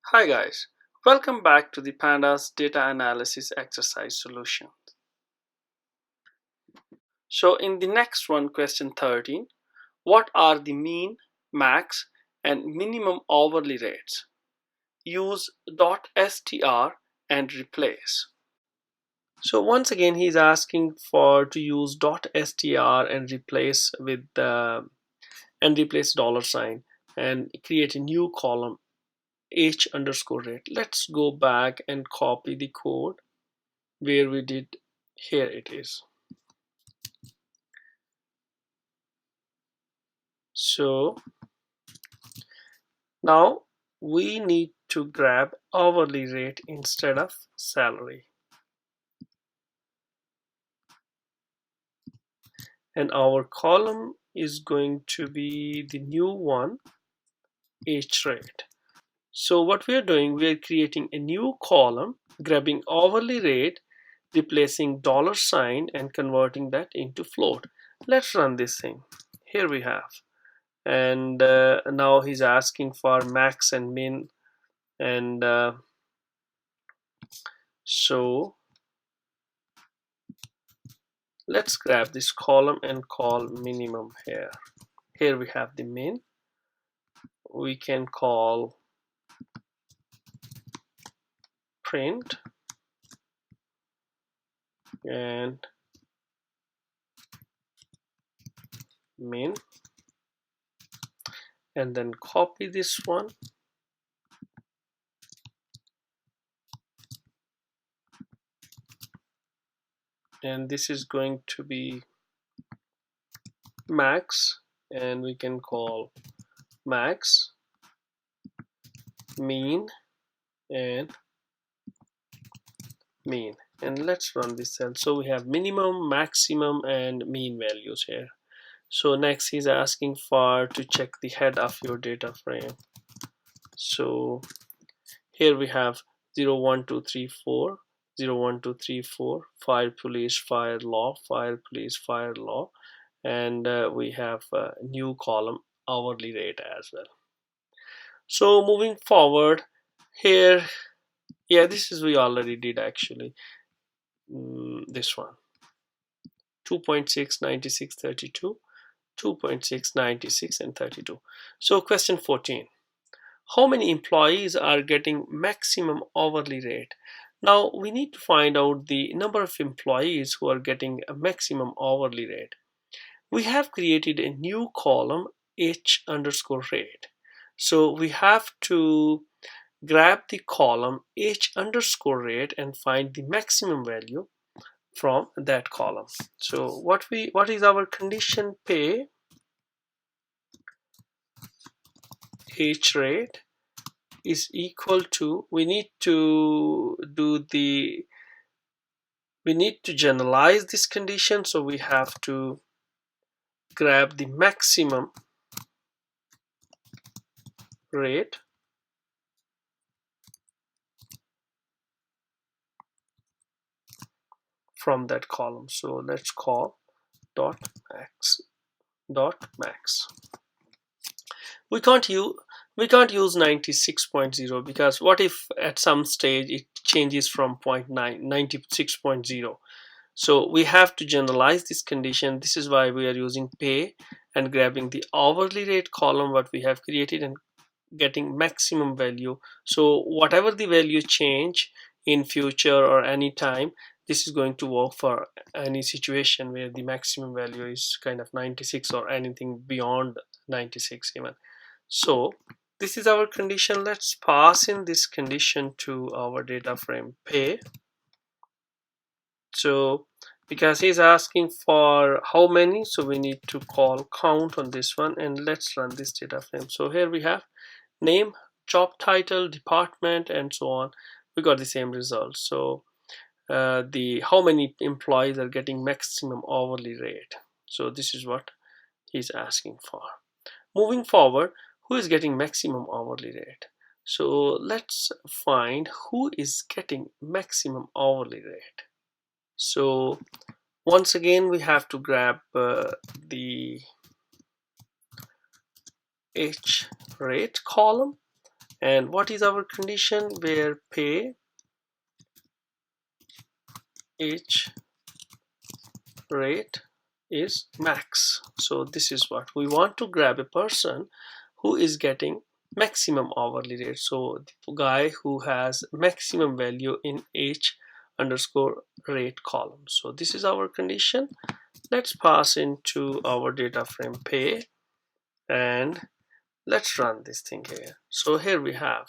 Hi guys, welcome back to the Pandas data analysis exercise solution. So in the next one, question 13, what are the mean, max and minimum hourly rates? Use .str and replace. So once again he's asking for to use .str and replace with dollar sign and create a new column h underscore rate. Let's go back and copy the code where we did. Here it is. So now we need to grab hourly rate instead of salary, and our column is going to be the new one, h rate. So what we are doing, we are creating a new column, grabbing hourly rate, replacing dollar sign and converting that into float. Let's run this thing. Here we have, and now he's asking for max and min, and so let's grab this column and call minimum here. Here we have the min. We can call print and min, and then copy this one, and this is going to be max, and we can call max, mean and mean, and let's run this cell. So we have minimum, maximum and mean values here. So next he's asking for to check the head of your data frame. So here we have 0 1 2 3 4, 0 1 2 3 4, fire police, fire law, fire police, fire law, and we have a new column hourly rate as well. So moving forward here, yeah, this is we already did actually. This one 2.6 96 32, 2.6 96 and 32. So question 14, how many employees are getting maximum hourly rate? Now we need to find out the number of employees who are getting a maximum hourly rate. We have created a new column h underscore rate. So we have to grab the column h underscore rate and find the maximum value from that column. So what is our condition? Pay h rate is equal to, we need to generalize this condition, so we have to grab the maximum rate from that column. So let's call dot max. We can't use 96.0 because what if at some stage it changes from 0.9 96.0? So we have to generalize this condition. This is why we are using pay and grabbing the hourly rate column what we have created and getting maximum value. So whatever the value change in future or any time, this is going to work for any situation where the maximum value is kind of 96 or anything beyond 96 even. So this is our condition. Let's pass in this condition to our data frame pay. So because he's asking for how many, so we need to call count on this one, and let's run this data frame. So here we have name, job title, department, and so on. We got the same result. So the how many employees are getting maximum hourly rate. So this is what he's asking for. Moving forward, who is getting maximum hourly rate? So let's find who is getting maximum hourly rate. So once again we have to grab the h rate column And what is our condition? Where pay age rate is max. So this is what we want to grab: a person who is getting maximum hourly rate. So the guy who has maximum value in age underscore rate column. So this is our condition. Let's pass into our data frame pay, and let's run this thing here. So here we have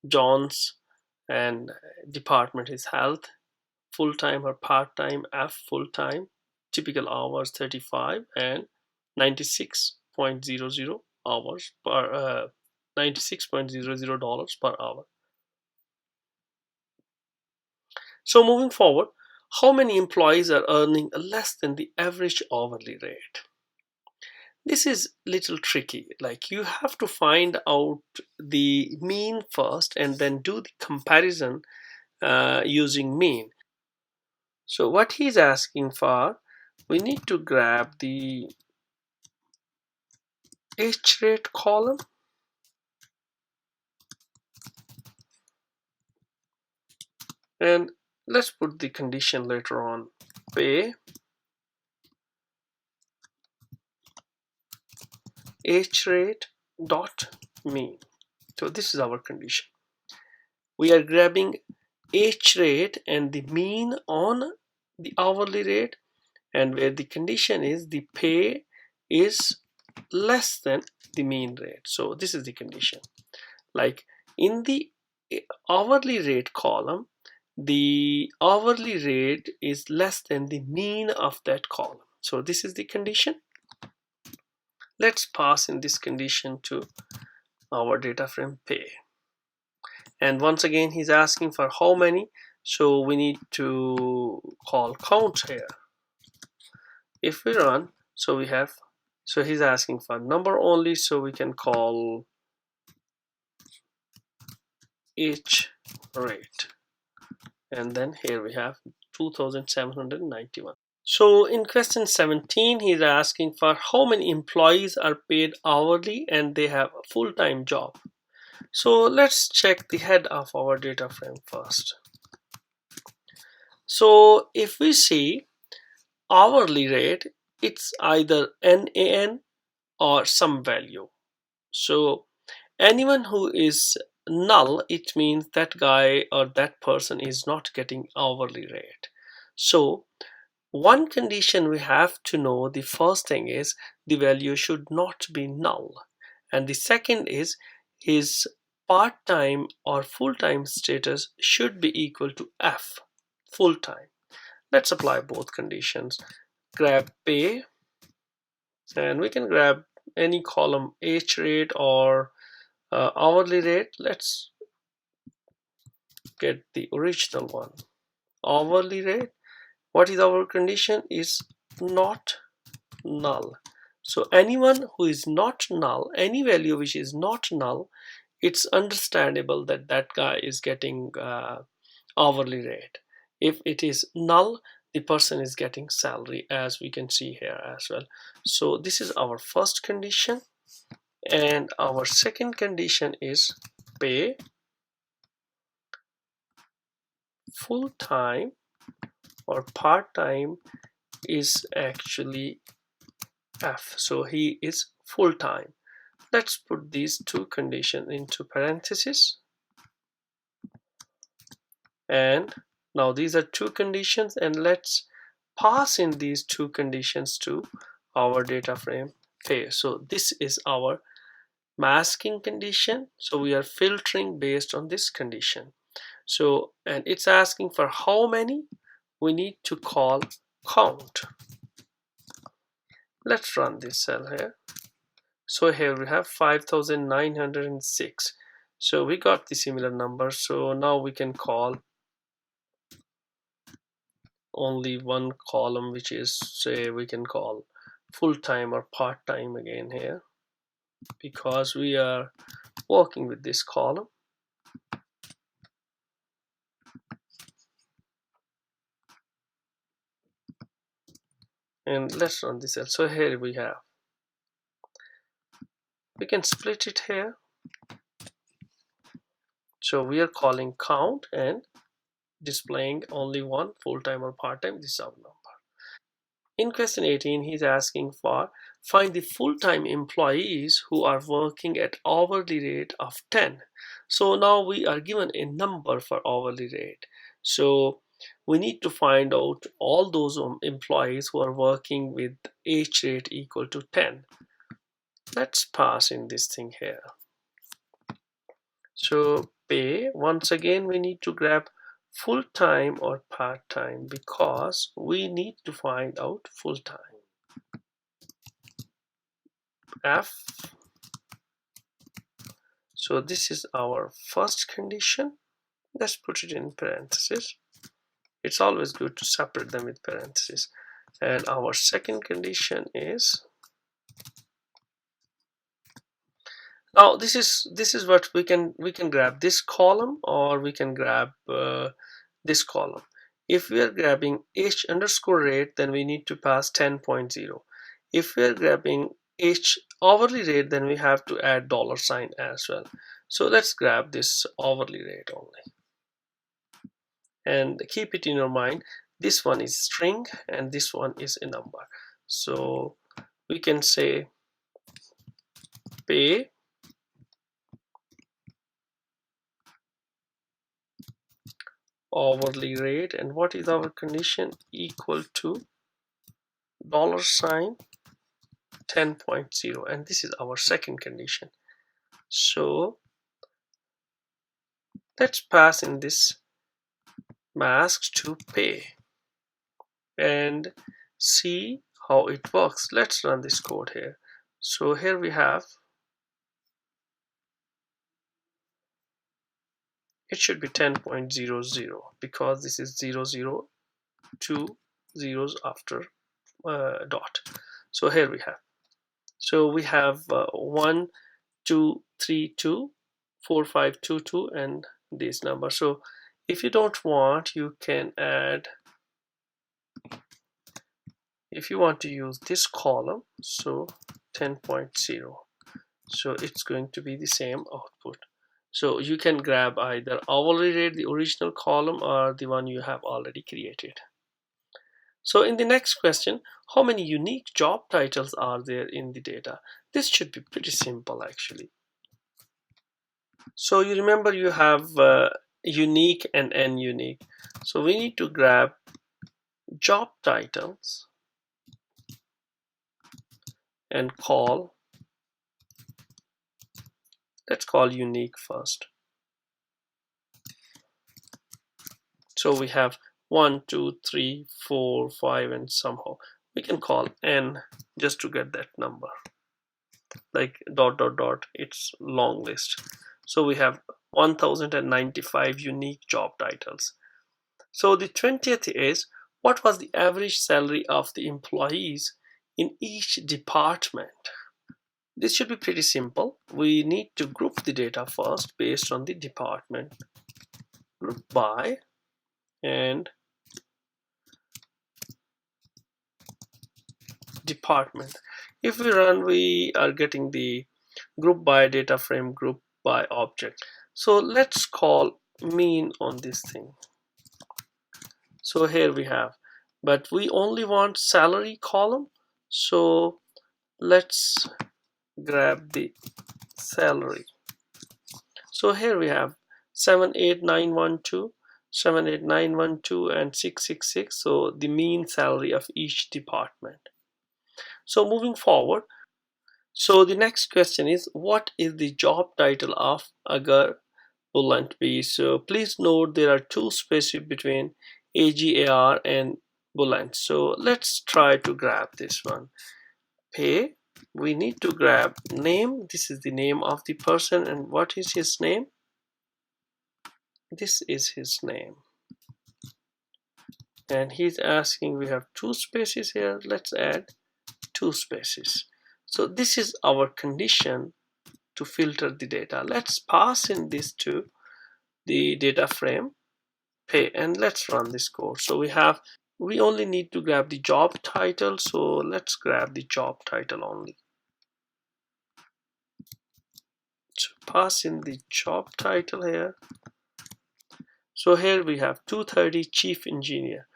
John's, and department is health, full-time or part-time, F full-time, typical hours 35, and 96.00 hours per $96.00 per hour. So moving forward, how many employees are earning less than the average hourly rate? This is little tricky. Like, you have to find out the mean first and then do the comparison using mean. So what he's asking for, we need to grab the age rate column, and let's put the condition later on: pay age rate dot mean. So this is our condition. We are grabbing age rate and the mean on the hourly rate, and where the condition is the pay is less than the mean rate. So this is the condition. Like, in the hourly rate column, the hourly rate is less than the mean of that column. So this is the condition. Let's pass in this condition to our data frame pay. And once again, he's asking for how many, so we need to call count here. If we run, so we have, so he's asking for number only, so we can call age rate, and then here we have 2791. So in question 17, he's asking for how many employees are paid hourly and they have a full-time job. So let's check the head of our data frame first. So if we see hourly rate, it's either NAN or some value. So anyone who is null, it means that guy or that person is not getting hourly rate. So one condition we have to know, the first thing is the value should not be null, and the second is his part-time or full-time status should be equal to F full-time. Let's apply both conditions. Grab pay, and we can grab any column, age rate or hourly rate. Let's get the original one, hourly rate. What is our condition? Is not null. So anyone who is not null, any value which is not null, it's understandable that that guy is getting hourly rate. If it is null, the person is getting salary, as we can see here as well. So this is our first condition, and our second condition is pay full-time or part-time is actually F, so he is full-time. Let's put these two conditions into parentheses, and now these are two conditions, and let's pass in these two conditions to our data frame pay. So this is our masking condition, so we are filtering based on this condition. So, and it's asking for how many, we need to call count. Let's run this cell here. So here we have 5906. So we got the similar number, so now we can call only one column, which is, say, we can call full-time or part-time again here, because we are working with this column. And let's run this cell. So here we have, we can split it here, So we are calling count and displaying only one full-time or part-time. This is our number. In question 18, he's asking for find the full-time employees who are working at hourly rate of 10. So now we are given a number for hourly rate. So we need to find out all those employees who are working with H rate equal to 10. Let's pass in this thing here. So pay, once again we need to grab full-time or part-time because we need to find out full-time. F. So this is our first condition. Let's put it in parentheses. It's always good to separate them with parentheses. And our second condition is, now this is what we can grab this column or we can grab this column. If we are grabbing h underscore rate, then we need to pass 10.0. If we are grabbing h hourly rate, then we have to add dollar sign as well. So let's grab this hourly rate only. And keep it in your mind, this one is string and this one is a number. So we can say pay hourly rate, and what is our condition? Equal to dollar sign 10.0, and this is our second condition. So let's pass in this mask to pay and see how it works. Let's run this code here. So here we have, it should be 10.00 because this is 00, 2 zeros after dot. So here we have, so we have 1 2 3 2 4 5 2 2 and this number. So if you don't want, you can add, if you want to use this column, so 10.0, so it's going to be the same output. So you can grab either hourly rate, the original column, or the one you have already created. So in the next question, how many unique job titles are there in the data? This should be pretty simple actually. So you remember you have unique and n-unique. So we need to grab job titles and call, let's call unique first. So we have 1 2 3 4 5 and somehow we can call n just to get that number, like dot dot dot, it's long list. So we have 1095 unique job titles. So the 20th is, what was the average salary of the employees in each department? This should be pretty simple. We need to group the data first based on the department. Group by and department. If we run, we are getting the group by data frame, group by object. So let's call mean on this thing. So here we have, but we only want salary column, so let's grab the salary. So here we have 78912, 78912 and 666, so the mean salary of each department. So moving forward, so the next question is, what is the job title of Agar Bullant B? So please note there are two spaces between AGAR and Bullant. So let's try to grab this one. Pay, we need to grab name. This is the name of the person, and what is his name? This is his name. And he's asking, we have two spaces here. Let's add two spaces. So this is our condition to filter the data. Let's pass in this to the data frame pay, and let's run this code. So we only need to grab the job title, so let's grab the job title only. So pass in the job title here. So here we have 230 chief engineer.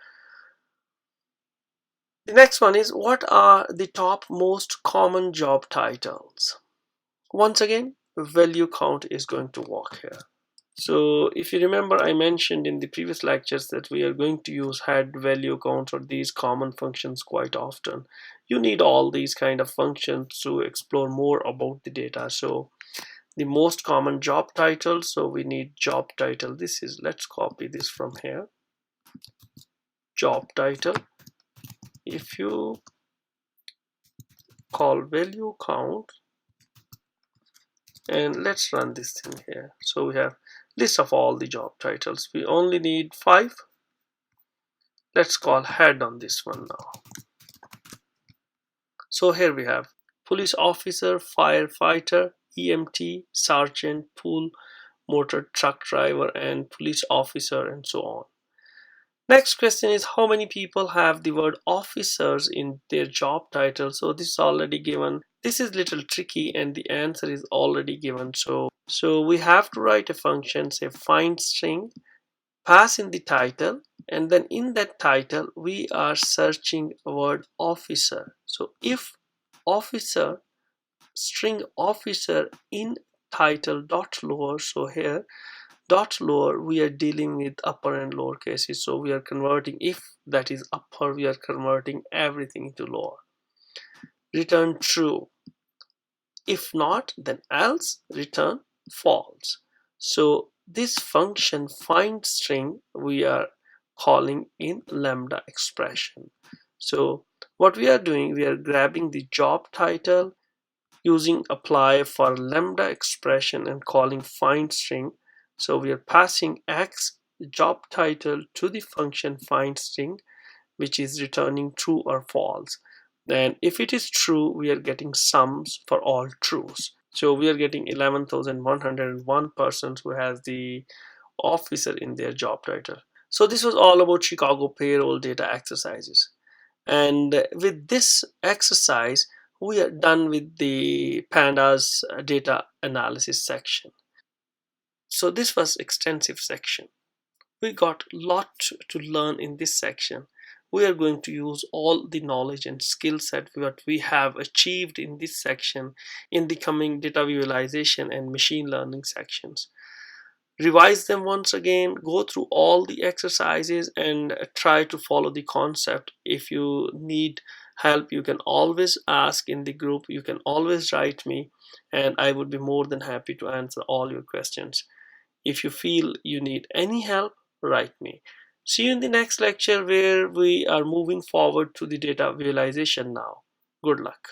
The next one is, what are the top most common job titles? Once again, value count is going to work here. So if you remember, I mentioned in the previous lectures that we are going to use head, value count, or these common functions quite often. You need all these kind of functions to explore more about the data. So the most common job title, so we need job title. This is, let's copy this from here, job title. If you call value count, and let's run this thing here. So we have list of all the job titles. We only need 5. Let's call head on this one now. So here we have police officer, firefighter, EMT, sergeant, pool, motor truck driver, and police officer, and so on. Next question is, how many people have the word officers in their job title? So this is already given. This is little tricky and the answer is already given. So we have to write a function, say find string, pass in the title, and then in that title we are searching word officer. So if officer, string officer in title dot lower, so here dot lower we are dealing with upper and lower cases, so we are converting, if that is upper we are converting everything into lower. Return true, if not then else, return false. So this function find string we are calling in lambda expression. So what we are doing, we are grabbing the job title using apply for lambda expression and calling find string. So we are passing x job title to the function find string, which is returning true or false. And if it is true, we are getting sums for all trues. So we are getting 11,101 persons who has the officer in their job title. So this was all about Chicago payroll data exercises. And with this exercise, we are done with the Pandas data analysis section. So this was extensive section. We got a lot to learn in this section. We are going to use all the knowledge and skill set that we have achieved in this section in the coming data visualization and machine learning sections. Revise them once again, go through all the exercises and try to follow the concept. If you need help, you can always ask in the group, you can always write me, and I would be more than happy to answer all your questions. If you feel you need any help, write me. See you in the next lecture where we are moving forward to the data visualization now. Good luck.